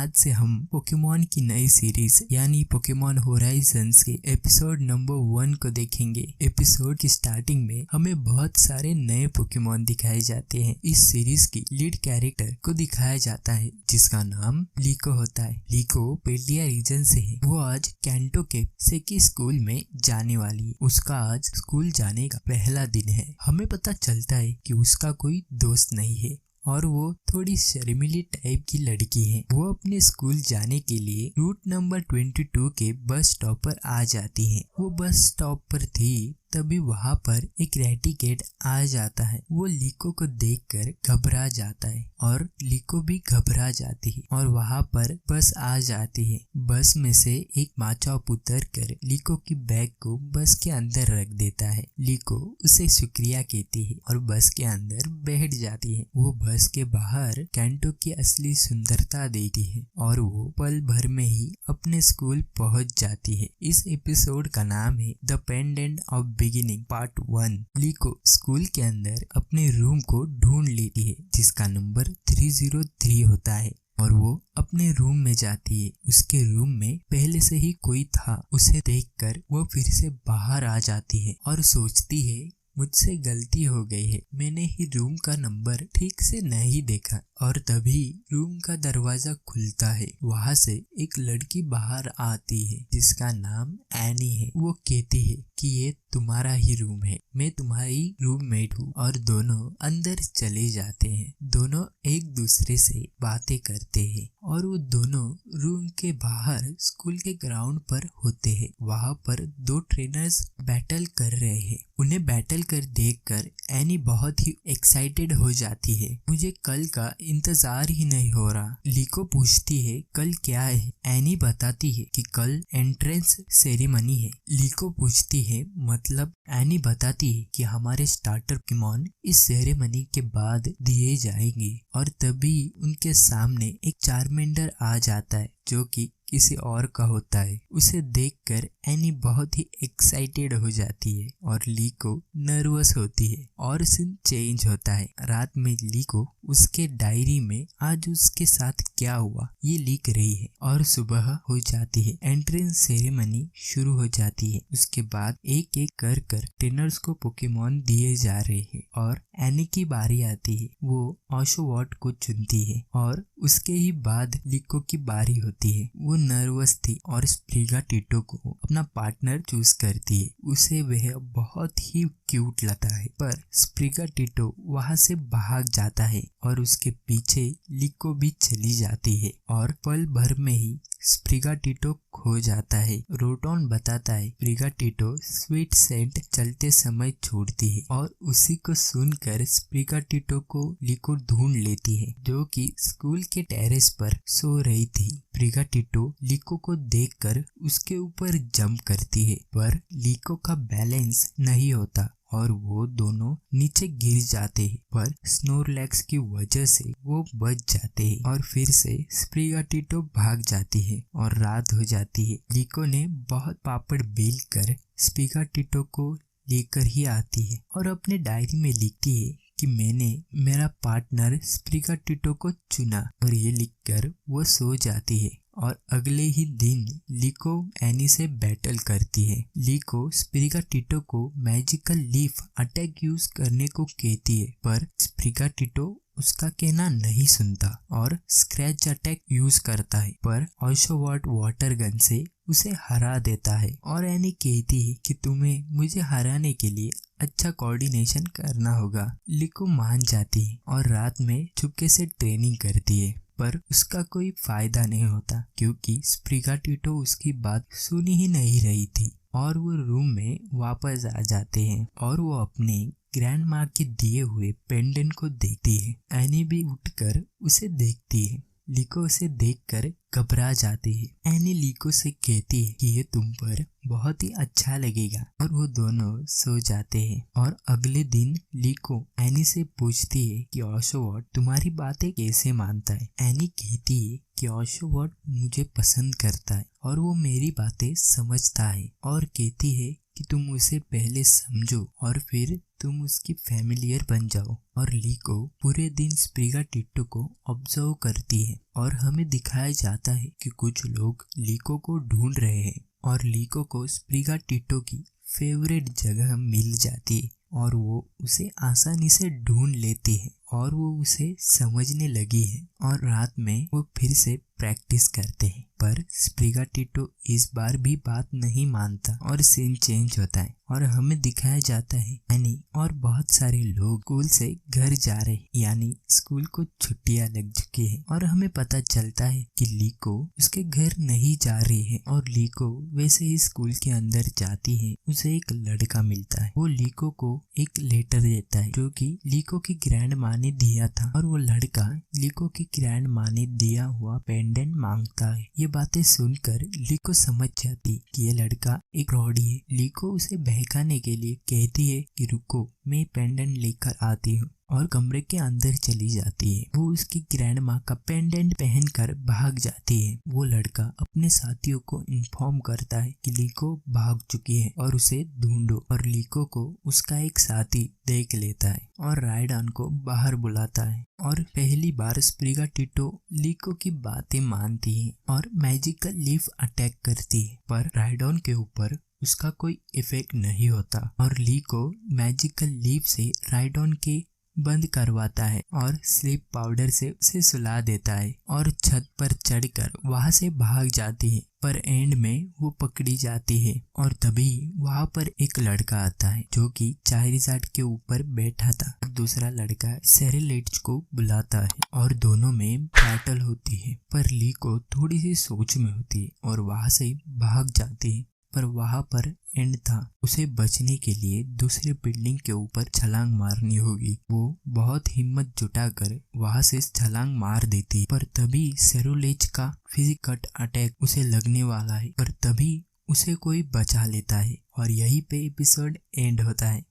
आज से हम पोकेमॉन की नई सीरीज यानी पोकेमॉन होराइजन्स के एपिसोड नंबर 1 को देखेंगे। एपिसोड की स्टार्टिंग में हमें बहुत सारे नए पोकेमॉन दिखाए जाते हैं। इस सीरीज की लीड कैरेक्टर को दिखाया जाता है जिसका नाम लीको होता है। लीको पेल्डिया रीजन से है। वो आज कैंटो के सेकी स्कूल में जाने वाली है। उसका आज स्कूल जाने का पहला दिन है। हमें पता चलता है कि उसका कोई दोस्त नहीं है और वो थोड़ी शर्मीली टाइप की लड़की है। वो अपने स्कूल जाने के लिए रूट नंबर 22 के बस स्टॉप पर आ जाती है। वो बस स्टॉप पर थी तभी वहाँ पर एक रैटिकेट आ जाता है। वो लीको को देखकर घबरा जाता है और लीको भी घबरा जाती है और वहाँ पर बस आ जाती है। बस में से एक माचौप उतर कर लीको की बैग को बस के अंदर रख देता है। लीको उसे शुक्रिया कहती है और बस के अंदर बैठ जाती है। वो बस के बाहर कैंटो की असली सुंदरता देखती है और वो पल भर में ही अपने स्कूल पहुँच जाती है। इस एपिसोड का नाम है the pendant of beginning part 1। लीको स्कूल के अंदर अपने रूम को ढूंढ लेती है जिसका नंबर 303 होता है और वो अपने रूम में जाती है। उसके रूम में पहले से ही कोई था। उसे देखकर वो फिर से बाहर आ जाती है और सोचती है मुझसे गलती हो गई है, मैंने ही रूम का नंबर ठीक से नहीं देखा। और तभी रूम का दरवाजा खुलता है। वहाँ से एक लड़की बाहर आती है जिसका नाम एनी है। वो कहती है कि ये तुम्हारा ही रूम है, मैं तुम्हारी रूममेट हूँ। और दोनों अंदर चले जाते हैं। दोनों एक दूसरे से बातें करते हैं और वो दोनों रूम के बाहर स्कूल के ग्राउंड पर होते हैं। वहाँ पर दो ट्रेनर्स बैटल कर रहे हैं। उन्हें बैटल कर देखकर एनी बहुत ही एक्साइटेड हो जाती है। मुझे कल का इंतजार ही नहीं हो रहा। लीको पूछती है कल क्या है। एनी बताती है कि कल एंट्रेंस सेरेमनी है। लीको पूछती है मतलब। एनी बताती है कि हमारे स्टार्टर पोकेमॉन इस सेरेमनी के बाद दिए जाएंगे। और तभी उनके सामने एक चार्मेंडर आ जाता है जो कि किसी और का होता है। उसे देखकर एनी बहुत ही एक्साइटेड हो जाती है और लीको नर्वस होती है। और सीन चेंज होता है। रात में लीको उसके डायरी में आज उसके साथ क्या हुआ ये लिख रही है और सुबह हो जाती है। एंट्रेंस सेरेमनी शुरू हो जाती है। उसके बाद एक एक कर ट्रेनर्स को पोकेमॉन दिए जा रहे हैं और एनी की बारी आती है। वो ऑशोवॉट को चुनती है और उसके ही बाद लीको की बारी होती है। वो नर्वस थी और स्प्रिगाटिटो को अपना पार्टनर चूज करती है। उसे वह बहुत ही क्यूट लगता है पर स्प्रिगाटिटो वहां से भाग जाता है और उसके पीछे लीको भी चली जाती है और पल भर में ही स्प्रिगाटिटो खो जाता है। रोटोन बताता है स्प्रिगाटिटो स्वीट सेंट चलते समय छोड़ती है और उसी को सुनकर स्प्रिगाटिटो को लीको ढूंढ लेती है जो कि स्कूल के टेरेस पर सो रही थी। स्प्रिगाटिटो लीको को देखकर उसके ऊपर जंप करती है पर लीको का बैलेंस नहीं होता और वो दोनों नीचे गिर जाते हैं पर स्नोरलैक्स की वजह से वो बच जाते हैं और फिर से स्प्रिगाटिटो भाग जाती है और रात हो जाती है। लीको ने बहुत पापड़ बेल कर स्प्रिगाटिटो को लेकर ही आती है और अपने डायरी में लिखती है कि मैंने मेरा पार्टनर स्प्रिगाटिटो को चुना। और ये लिखकर वो सो जाती है और अगले ही दिन लीको एनी से बैटल करती है। लीको स्प्रिगाटिटो को मैजिकल लीफ अटैक यूज करने को कहती है पर स्प्रिगाटिटो उसका कहना नहीं सुनता और स्क्रैच अटैक यूज करता है पर ऑशोवॉट वाटर गन से उसे हरा देता है। और एनी कहती है कि तुम्हें मुझे हराने के लिए अच्छा कोऑर्डिनेशन करना होगा। लीको मान जाती है और रात में चुपके से ट्रेनिंग करती है पर उसका कोई फायदा नहीं होता क्योंकि स्प्रिगाटिटो उसकी बात सुनी ही नहीं रही थी। और वो रूम में वापस आ जाते हैं और वो अपने ग्रैंड माँ के दिए हुए पेंडेंट को देखती है। एनी भी उठकर उसे देखती है। लीको उसे देखकर घबरा जाती है। एनी लीको से कहती है कि ये तुम पर बहुत ही अच्छा लगेगा और वो दोनों सो जाते हैं। और अगले दिन लीको एनी से पूछती है कि ऑशोवॉट तुम्हारी बातें कैसे मानता है। एनी कहती है कि ऑशोवॉट मुझे पसंद करता है और वो मेरी बातें समझता है और कहती है कि तुम उसे पहले समझो और फिर तुम उसकी फैमिलियर बन जाओ। और लीको पूरे दिन स्प्रिगा टिट्टो को ऑब्जर्व करती है और हमें दिखाया जाता है कि कुछ लोग लीको को ढूंढ रहे हैं और लीको को स्प्रिगा टिट्टो की फेवरेट जगह मिल जाती है और वो उसे आसानी से ढूंढ लेती है और वो उसे समझने लगी है। और रात में वो फिर से प्रैक्टिस करते हैं, पर स्प्रिगा टिट्टो इस बार भी बात नहीं मानता और सीन चेंज होता है और हमें दिखाया जाता है यानी और बहुत सारे लोग स्कूल से घर जा रहे हैं, यानी स्कूल को छुट्टियां लग चुकी है। और हमें पता चलता है कि लीको उसके घर नहीं जा रही है और लीको वैसे ही स्कूल के अंदर जाती है। उसे एक लड़का मिलता है, वो लीको को एक लेटर देता है जो कि लीको की ग्रैंड माँ ने दिया था और वो लड़का लीको की ग्रैंड माँ ने दिया हुआ पेंडेंट मांगता है। ये बातें सुनकर लीको समझ जाती कि ये लड़का एक फ्रॉडी है। लीको उसे बहकाने के लिए कहती है कि रुको, मैं पेंडेंट लेकर आती हूँ और कमरे के अंदर चली जाती है। वो उसकी ग्रैंड माँ का पेंडेंट पहनकर भाग जाती है। वो लड़का अपने साथियों को इन्फॉर्म करता है कि लीको भाग चुकी है और उसे ढूंढो और लीको को उसका एक साथी देख लेता है और राइडन को बाहर बुलाता है और पहली बार स्प्रिगा टिट्टो लीको की बातें मानती है और मैजिकल लीफ अटैक करती है, पर राइडन के ऊपर उसका कोई इफेक्ट नहीं होता और लीको मैजिकल लीफ से राइडन के बंद करवाता है और स्लीप पाउडर से उसे सुला देता है और छत पर चढ़कर वहां से भाग जाती है। पर एंड में वो पकड़ी जाती है और तभी वहां पर एक लड़का आता है जो कि चाइरिज़ार्ड के ऊपर बैठा था। दूसरा लड़का सेरेलेट्स को बुलाता है और दोनों में बैटल होती है, पर लीको थोड़ी सी सोच में होती है और वहां से भाग जाती है। पर वहां पर एंड था, उसे बचने के लिए दूसरे बिल्डिंग के ऊपर छलांग मारनी होगी। वो बहुत हिम्मत जुटाकर वहां से छलांग मार देती, पर तभी सेरोलेज का फिजिकल अटैक उसे लगने वाला है, पर तभी उसे कोई बचा लेता है और यहीं पे एपिसोड एंड होता है।